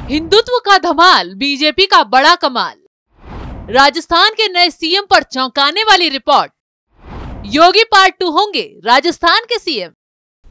हिंदुत्व का धमाल, बीजेपी का बड़ा कमाल। राजस्थान के नए सीएम पर चौंकाने वाली रिपोर्ट। योगी पार्ट 2 होंगे राजस्थान के सीएम।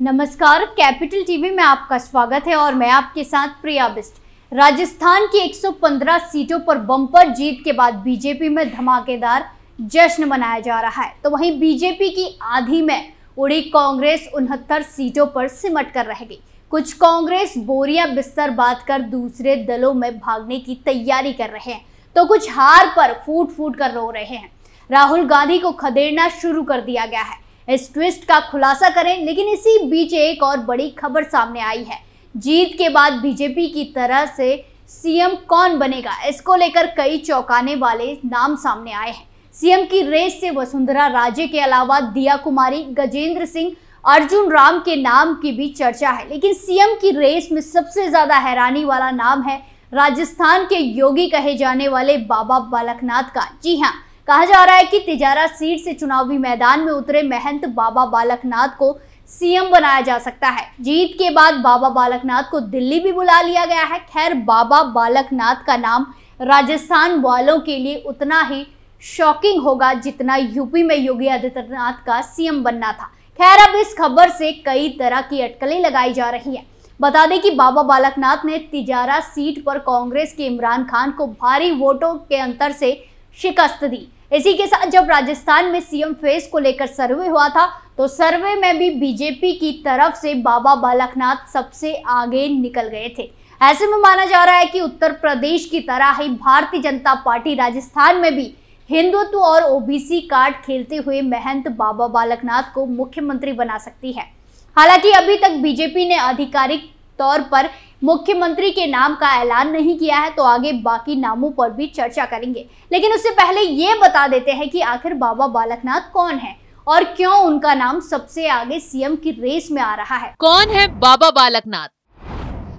नमस्कार, कैपिटल टीवी में आपका स्वागत है और मैं आपके साथ प्रिया बिस्ट। राजस्थान की 115 सीटों पर बम्पर जीत के बाद बीजेपी में धमाकेदार जश्न मनाया जा रहा है, तो वहीं बीजेपी की आधी में उड़ी कांग्रेस 69 सीटों पर सिमट कर रह गई। कुछ कांग्रेस बोरियां बिस्तर बांध कर दूसरे दलों में भागने की तैयारी कर रहे हैं, तो कुछ हार पर फूट फूट कर रो रहे हैं। राहुल गांधी को खदेड़ना शुरू कर दिया गया है। इस ट्विस्ट का खुलासा करें, लेकिन इसी बीच एक और बड़ी खबर सामने आई है। जीत के बाद बीजेपी की तरह से सीएम कौन बनेगा, इसको लेकर कई चौंकाने वाले नाम सामने आए हैं। सीएम की रेस से वसुंधरा राजे के अलावा दिया कुमारी, गजेंद्र सिंह, अर्जुन राम के नाम की भी चर्चा है, लेकिन सीएम की रेस में सबसे ज्यादा हैरानी वाला नाम है राजस्थान के योगी कहे जाने वाले बाबा बालकनाथ का। जी हाँ, कहा जा रहा है कि तिजारा सीट से चुनावी मैदान में उतरे महंत बाबा बालकनाथ को सीएम बनाया जा सकता है। जीत के बाद बाबा बालकनाथ को दिल्ली भी बुला लिया गया है। खैर, बाबा बालकनाथ का नाम राजस्थान वालों के लिए उतना ही शॉकिंग होगा जितना यूपी में योगी आदित्यनाथ का सीएम बनना था। खैर, अब इस खबर से कई तरह की अटकलें लगाई जा रही हैं। बता दें कि बाबा बालकनाथ ने तिजारा सीट पर कांग्रेस के इमरान खान को भारी वोटों के अंतर से शिकस्त दी। इसी के साथ जब राजस्थान में सीएम फेस को लेकर सर्वे हुआ था, तो सर्वे में भी बीजेपी की तरफ से बाबा बालकनाथ सबसे आगे निकल गए थे। ऐसे में माना जा रहा है कि उत्तर प्रदेश की तरह ही भारतीय जनता पार्टी राजस्थान में भी हिंदुत्व और ओबीसी कार्ड खेलते हुए महंत बाबा बालकनाथ को मुख्यमंत्री बना सकती है। हालांकि अभी तक बीजेपी ने आधिकारिक तौर पर मुख्यमंत्री के नाम का ऐलान नहीं किया है, तो आगे बाकी नामों पर भी चर्चा करेंगे। लेकिन उससे पहले ये बता देते हैं कि आखिर बाबा बालकनाथ कौन है और क्यों उनका नाम सबसे आगे सीएम की रेस में आ रहा है। कौन है बाबा बालकनाथ?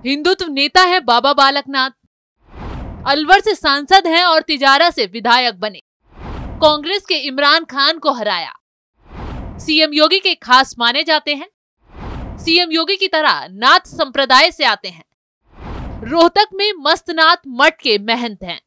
हिंदुत्व नेता है बाबा बालकनाथ। अलवर से सांसद हैं और तिजारा से विधायक बने। कांग्रेस के इमरान खान को हराया। सीएम योगी के खास माने जाते हैं। सीएम योगी की तरह नाथ संप्रदाय से आते हैं। रोहतक में मस्तनाथ मठ के महंत हैं।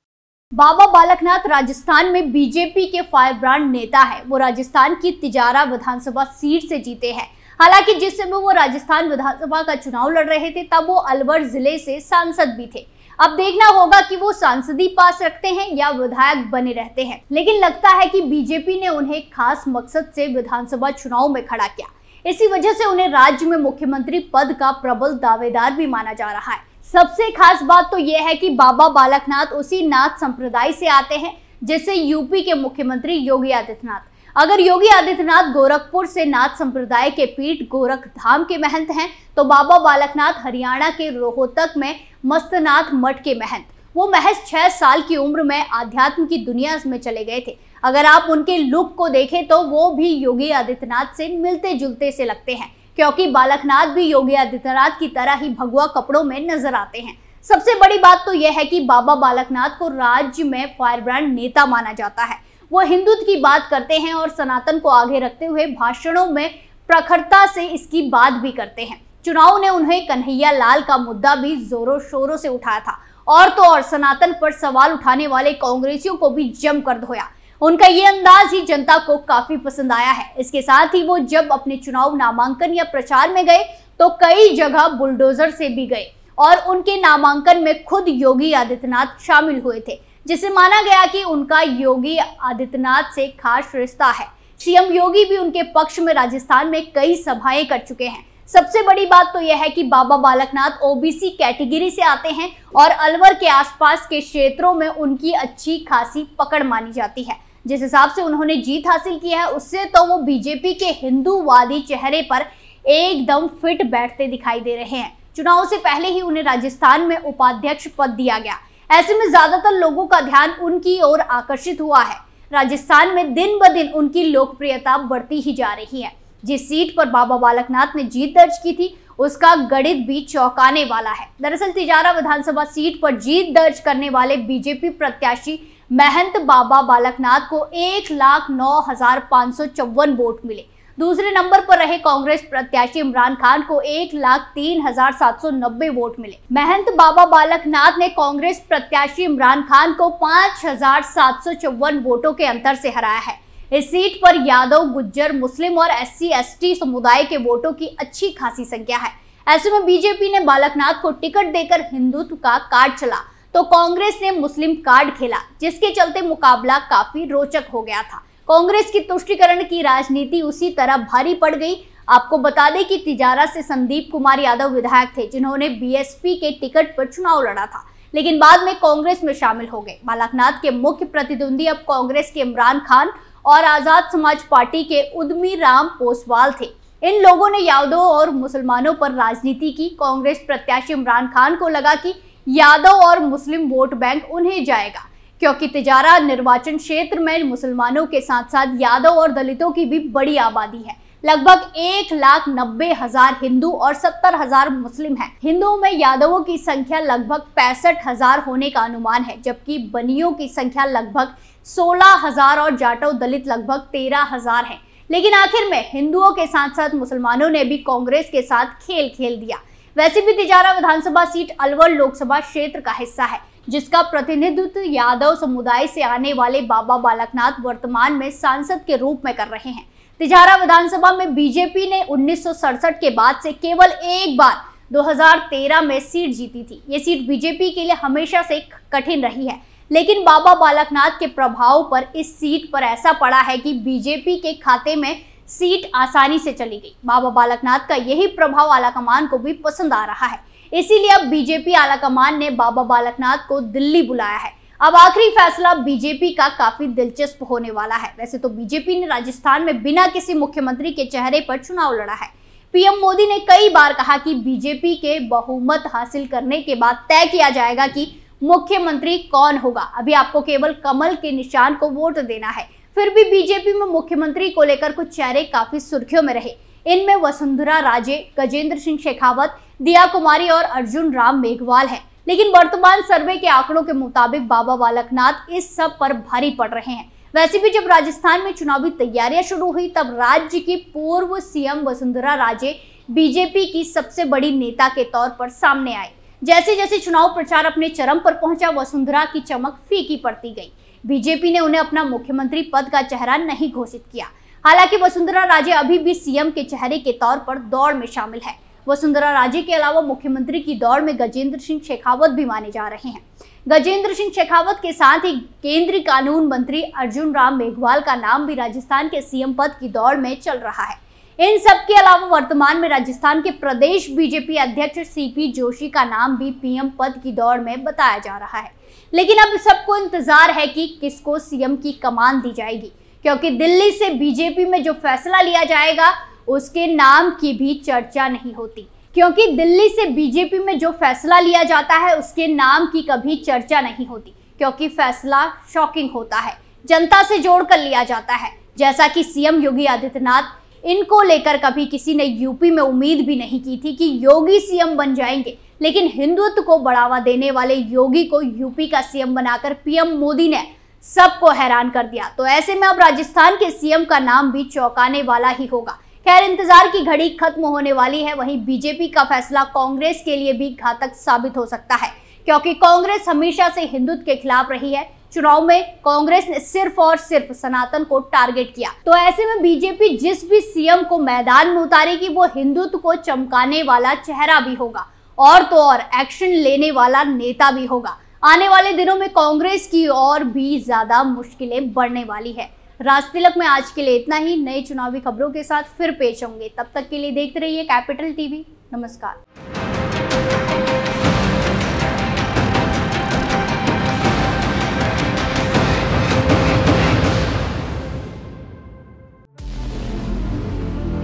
बाबा बालकनाथ राजस्थान में बीजेपी के फायर ब्रांड नेता है। वो राजस्थान की तिजारा विधानसभा सीट से जीते हैं। हालांकि जिस समय वो राजस्थान विधानसभा का चुनाव लड़ रहे थे, तब वो अलवर जिले से सांसद भी थे। अब देखना होगा कि वो सांसदी पास रखते हैं या विधायक बने रहते हैं, लेकिन लगता है कि बीजेपी ने उन्हें खास मकसद से विधानसभा चुनाव में खड़ा किया। इसी वजह से उन्हें राज्य में मुख्यमंत्री पद का प्रबल दावेदार भी माना जा रहा है। सबसे खास बात तो यह है कि बाबा बालकनाथ उसी नाथ संप्रदाय से आते हैं जैसे यूपी के मुख्यमंत्री योगी आदित्यनाथ। अगर योगी आदित्यनाथ गोरखपुर से नाथ संप्रदाय के पीठ गोरख धाम के महंत हैं, तो बाबा बालकनाथ हरियाणा के रोहतक में मस्तनाथ मठ के महंत। वो महज 6 साल की उम्र में आध्यात्म की दुनिया में चले गए थे। अगर आप उनके लुक को देखें तो वो भी योगी आदित्यनाथ से मिलते जुलते से लगते हैं, क्योंकि बालकनाथ भी योगी आदित्यनाथ की तरह ही भगवा कपड़ों में नजर आते हैं। सबसे बड़ी बात तो यह है कि बाबा बालकनाथ को राज्य में फायर ब्रांड नेता माना जाता है। वो हिंदुत्व की बात करते हैं और सनातन को आगे रखते हुए भाषणों में प्रखरता से इसकी बात भी करते हैं। चुनाव ने उन्हें कन्हैया लाल का मुद्दा भी जोरों शोरों से उठाया था, और तो और सनातन पर सवाल उठाने वाले कांग्रेसियों को भी जमकर धोया। उनका ये अंदाज ही जनता को काफी पसंद आया है। इसके साथ ही वो जब अपने चुनाव नामांकन या प्रचार में गए, तो कई जगह बुलडोजर से भी गए और उनके नामांकन में खुद योगी आदित्यनाथ शामिल हुए थे, जिसे माना गया कि उनका योगी आदित्यनाथ से खास रिश्ता है। सीएम योगी भी उनके पक्ष में राजस्थान में कई सभाएं कर चुके हैं। सबसे बड़ी बात तो यह है कि बाबा बालकनाथ ओबीसी कैटेगरी से आते हैं और अलवर के आसपास के क्षेत्रों में उनकी अच्छी खासी पकड़ मानी जाती है। जिस हिसाब से उन्होंने जीत हासिल की है, उससे तो वो बीजेपी के हिंदूवादी चेहरे पर एकदम फिट बैठते दिखाई दे रहे हैं। चुनाव से पहले ही उन्हें राजस्थान में उपाध्यक्ष पद दिया गया। ऐसे में ज्यादातर लोगों का ध्यान उनकी ओर आकर्षित हुआ है। राजस्थान में दिन ब दिन उनकी लोकप्रियता बढ़ती ही जा रही है। जिस सीट पर बाबा बालकनाथ ने जीत दर्ज की थी, उसका गणित भी चौंकाने वाला है। दरअसल तिजारा विधानसभा सीट पर जीत दर्ज करने वाले बीजेपी प्रत्याशी महंत बाबा बालकनाथ को 1,09,554 वोट मिले। दूसरे नंबर पर रहे कांग्रेस प्रत्याशी इमरान खान को 1,03,790 वोट मिले। महंत बाबा बालकनाथ ने कांग्रेस प्रत्याशी इमरान खान को 5,754 वोटों के अंतर से हराया है। इस सीट पर यादव, गुज्जर, मुस्लिम और SC/ST समुदाय के वोटों की अच्छी खासी संख्या है। ऐसे में बीजेपी ने बालकनाथ को टिकट देकर हिंदुत्व का कार्ड चला तो कांग्रेस ने मुस्लिम कार्ड खेला, जिसके चलते मुकाबला काफी रोचक हो गया था। कांग्रेस की तुष्टीकरण की राजनीति उसी तरह भारी पड़ गई। आपको बता दें कि तिजारा से संदीप कुमार यादव विधायक थे, जिन्होंने BSP के टिकट पर चुनाव लड़ा था, लेकिन बाद में कांग्रेस में शामिल हो गए। बालकनाथ के मुख्य प्रतिद्वंदी अब कांग्रेस के इमरान खान और आजाद समाज पार्टी के उद्यमी राम पोसवाल थे। इन लोगों ने यादव और मुसलमानों पर राजनीति की। कांग्रेस प्रत्याशी इमरान खान को लगा कि यादव और मुस्लिम वोट बैंक उन्हें जाएगा, क्योंकि तिजारा निर्वाचन क्षेत्र में मुसलमानों के साथ साथ यादव और दलितों की भी बड़ी आबादी है। लगभग 1,90,000 हिंदू और 70,000 मुस्लिम हैं। हिंदुओं में यादवों की संख्या लगभग 65,000 होने का अनुमान है, जबकि बनियों की संख्या लगभग 16,000 और जाटव दलित लगभग 13,000 है। लेकिन आखिर में हिंदुओं के साथ साथ मुसलमानों ने भी कांग्रेस के साथ खेल खेल दिया। वैसे भी तिजारा विधानसभा सीट अलवर लोकसभा क्षेत्र का हिस्सा है, जिसका प्रतिनिधित्व यादव समुदाय से आने वाले बाबा बालकनाथ वर्तमान में सांसद के रूप में कर रहे हैं। तिजारा विधानसभा में बीजेपी ने 1967 के बाद से केवल एक बार 2013 में सीट जीती थी। ये सीट बीजेपी के लिए हमेशा से कठिन रही है, लेकिन बाबा बालकनाथ के प्रभाव पर इस सीट पर ऐसा पड़ा है कि बीजेपी के खाते में सीट आसानी से चली गई। बाबा बालकनाथ का यही प्रभाव आलाकमान को भी पसंद आ रहा है, इसीलिए अब बीजेपी आलाकमान ने बाबा बालकनाथ को दिल्ली बुलाया है। अब आखिरी फैसला बीजेपी का काफी दिलचस्प होने वाला है। वैसे तो बीजेपी ने राजस्थान में बिना किसी मुख्यमंत्री के चेहरे पर चुनाव लड़ा है। पीएम मोदी ने कई बार कहा कि बीजेपी के बहुमत हासिल करने के बाद तय किया जाएगा कि मुख्यमंत्री कौन होगा। अभी आपको केवल कमल के निशान को वोट देना है। फिर भी बीजेपी में मुख्यमंत्री को लेकर कुछ चेहरे काफी सुर्खियों में रहे। इनमें वसुंधरा राजे, गजेंद्र सिंह शेखावत, दिया कुमारी और अर्जुन राम मेघवाल है। लेकिन वर्तमान सर्वे के आंकड़ों के मुताबिक बाबा बालकनाथ इस सब पर भारी पड़ रहे हैं। वैसे भी जब राजस्थान में चुनावी तैयारियां शुरू हुई, तब राज्य की पूर्व सीएम वसुंधरा राजे बीजेपी की सबसे बड़ी नेता के तौर पर सामने आई। जैसे जैसे चुनाव प्रचार अपने चरम पर पहुंचा, वसुंधरा की चमक फीकी पड़ती गई। बीजेपी ने उन्हें अपना मुख्यमंत्री पद का चेहरा नहीं घोषित किया। हालांकि वसुंधरा राजे अभी भी सीएम के चेहरे के तौर पर दौड़ में शामिल है। वसुंधरा राजे के अलावा मुख्यमंत्री की दौड़ में गजेंद्र सिंह शेखावत भी माने जा रहे हैं। गजेंद्र सिंह शेखावत के साथ ही केंद्रीय कानून मंत्री अर्जुन राम मेघवाल का नाम भी राजस्थान के सीएम पद की दौड़ में चल रहा है। इन सब के अलावा वर्तमान में राजस्थान के प्रदेश बीजेपी अध्यक्ष CP जोशी का नाम भी पीएम पद की दौड़ में बताया जा रहा है। लेकिन अब सबको इंतजार है कि किसको सीएम की कमान दी जाएगी, क्योंकि दिल्ली से बीजेपी में जो फैसला लिया जाएगा उसके नाम की भी चर्चा नहीं होती। क्योंकि दिल्ली से बीजेपी में जो फैसला लिया जाता है उसके नाम की कभी चर्चा नहीं होती, क्योंकि फैसला शॉकिंग होता है, जनता से जोड़कर लिया जाता है। जैसा कि सीएम योगी आदित्यनाथ, इनको लेकर कभी किसी ने यूपी में उम्मीद भी नहीं की थी कि योगी सीएम बन जाएंगे, लेकिन हिंदुत्व को बढ़ावा देने वाले योगी को यूपी का सीएम बनाकर पीएम मोदी ने सबको हैरान कर दिया। तो ऐसे में अब राजस्थान के सीएम का नाम भी चौंकाने वाला ही होगा। खैर, इंतजार की घड़ी खत्म होने वाली है। वहीं बीजेपी का फैसला कांग्रेस के लिए भी घातक साबित हो सकता है, क्योंकि कांग्रेस हमेशा से हिंदुत्व के खिलाफ रही है। चुनाव में कांग्रेस ने सिर्फ और सिर्फ सनातन को टारगेट किया। तो ऐसे में बीजेपी जिस भी सीएम को मैदान में उतारेगी वो हिंदुत्व को चमकाने वाला चेहरा भी होगा, और तो और एक्शन लेने वाला नेता भी होगा। आने वाले दिनों में कांग्रेस की और भी ज्यादा मुश्किलें बढ़ने वाली है। राजतिलक में आज के लिए इतना ही। नई चुनावी खबरों के साथ फिर पेश होंगे, तब तक के लिए देखते रहिए कैपिटल टीवी। नमस्कार।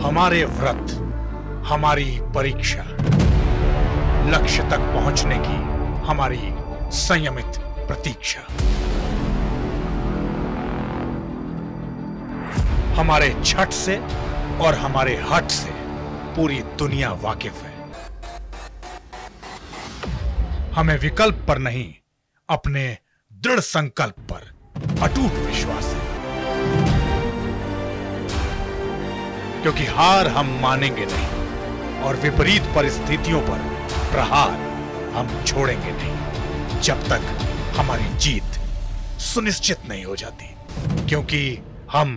हमारे व्रत, हमारी परीक्षा, लक्ष्य तक पहुंचने की हमारी संयमित प्रतीक्षा। हमारे छठ से और हमारे हठ से पूरी दुनिया वाकिफ है। हमें विकल्प पर नहीं, अपने दृढ़ संकल्प पर अटूट विश्वास है, क्योंकि हार हम मानेंगे नहीं और विपरीत परिस्थितियों पर प्रहार हम छोड़ेंगे नहीं जब तक हमारी जीत सुनिश्चित नहीं हो जाती, क्योंकि हम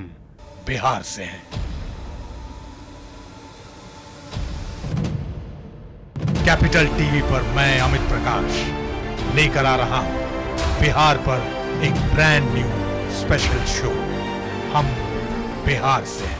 बिहार से हैं। कैपिटल टीवी पर मैं अमित प्रकाश लेकर आ रहा हूं बिहार पर एक ब्रांड न्यू स्पेशल शो, हम बिहार से हैं।